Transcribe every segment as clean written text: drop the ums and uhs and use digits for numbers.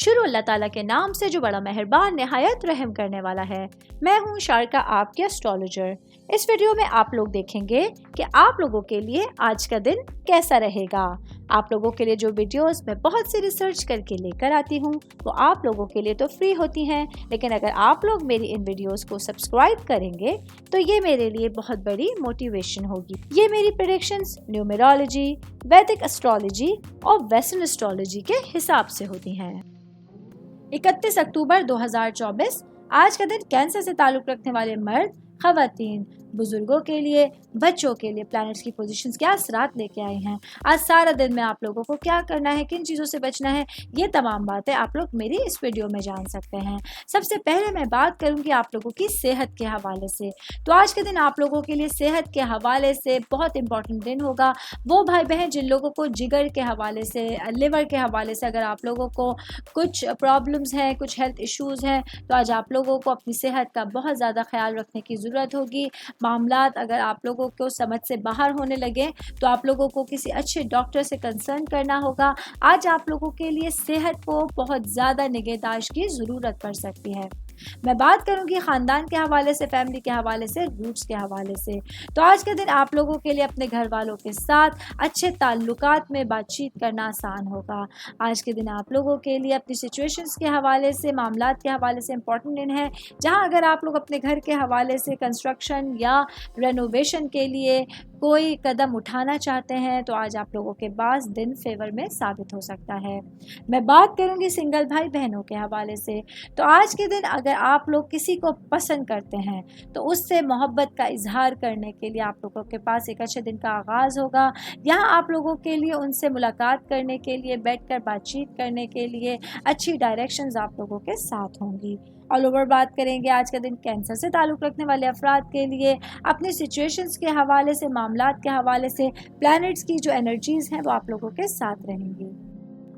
शुरू अल्लाह ताला के नाम से जो बड़ा मेहरबान निहायत रहम करने वाला है। मैं हूँ शारका, आपके एस्ट्रोलॉजर। इस वीडियो में आप लोग देखेंगे कि आप लोगों के लिए आज का दिन कैसा रहेगा। आप लोगों के लिए जो वीडियोस मैं बहुत सी रिसर्च करके लेकर आती हूँ वो आप लोगों के लिए तो फ्री होती हैं, लेकिन अगर आप लोग मेरी इन वीडियोस को सब्सक्राइब करेंगे तो ये मेरे लिए बहुत बड़ी मोटिवेशन होगी। ये मेरी प्रेडिक्शंस न्यूमेरोलॉजी, वैदिक एस्ट्रोलॉजी और वेस्टर्न एस्ट्रोलॉजी के हिसाब से होती हैं। 31 अक्टूबर 2024 आज का दिन कैंसर से ताल्लुक रखने वाले मर्द, खवातीन, बुजुर्गों के लिए, बच्चों के लिए प्लैनेट्स की पोजीशंस क्या असरात लेके आए हैं। आज सारा दिन में आप लोगों को क्या करना है, किन चीज़ों से बचना है, ये तमाम बातें आप लोग मेरी इस वीडियो में जान सकते हैं। सबसे पहले मैं बात करूंगी आप लोगों की सेहत के हवाले से। तो आज के दिन आप लोगों के लिए सेहत के हवाले से बहुत इंपॉर्टेंट दिन होगा। वो भाई बहन जिन लोगों को जिगर के हवाले से, लिवर के हवाले से अगर आप लोगों को कुछ प्रॉब्लम्स हैं, कुछ हेल्थ इश्यूज़ हैं, तो आज आप लोगों को अपनी सेहत का बहुत ज़्यादा ख्याल रखने की ज़रूरत होगी। मामलात अगर आप लोगों को समझ से बाहर होने लगे तो आप लोगों को किसी अच्छे डॉक्टर से कंसर्न करना होगा। आज आप लोगों के लिए सेहत को बहुत ज़्यादा निगहदाश्त की ज़रूरत पड़ सकती है। मैं बात करूंगी ख़ानदान के हवाले से, फैमिली के हवाले से, रूट्स के हवाले से। तो आज के दिन आप लोगों के लिए अपने घर वालों के साथ अच्छे ताल्लुकात में बातचीत करना आसान होगा। आज के दिन आप लोगों के लिए अपनी सिचुएशंस के हवाले से, मामलात के हवाले से इम्पॉर्टेंट दिन है। जहां अगर आप लोग अपने घर के हवाले से कंस्ट्रक्शन या रेनोवेशन के लिए कोई कदम उठाना चाहते हैं तो आज आप लोगों के पास दिन फेवर में साबित हो सकता है। मैं बात करूंगी सिंगल भाई बहनों के हवाले से। तो आज के दिन अगर आप लोग किसी को पसंद करते हैं तो उससे मोहब्बत का इजहार करने के लिए आप लोगों के पास एक अच्छे दिन का आगाज़ होगा। यहाँ आप लोगों के लिए उनसे मुलाकात करने के लिए, बैठकर बातचीत करने के लिए अच्छी डायरेक्शंस आप लोगों के साथ होंगी। ऑल ओवर बात करेंगे आज का दिन कैंसर से ताल्लुक़ रखने वाले अफराद के लिए अपनी सिचुएशंस के हवाले से, मामलात के हवाले से प्लैनेट्स की जो एनर्जीज़ हैं वो आप लोगों के साथ रहेंगी।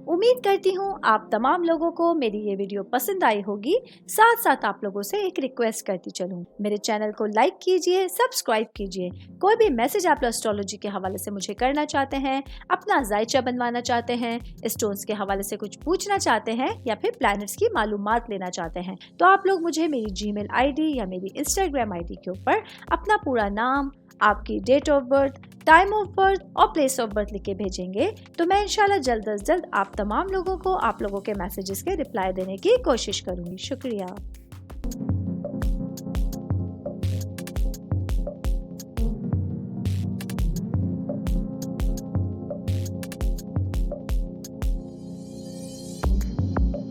उम्मीद करती हूँ आप तमाम लोगों को मेरी ये वीडियो पसंद आई होगी। साथ साथ आप लोगों से एक रिक्वेस्ट करती चलूँ, मेरे चैनल को लाइक कीजिए, सब्सक्राइब कीजिए। कोई भी मैसेज आप एस्ट्रोलॉजी के हवाले से मुझे करना चाहते हैं, अपना जायचा बनवाना चाहते हैं, स्टोन्स के हवाले से कुछ पूछना चाहते हैं या फिर प्लैनेट्स की मालूमात लेना चाहते हैं, तो आप लोग मुझे मेरी जीमेल आईडी या मेरी इंस्टाग्राम आईडी के ऊपर अपना पूरा नाम, आपकी date of birth, time of birth और प्लेस ऑफ बर्थ लिख के भेजेंगे तो मैं इंशाल्लाह जल्द अज जल्द आप तमाम लोगों को आप लोगों के मैसेजेस के रिप्लाई देने की कोशिश करूँगी। शुक्रिया।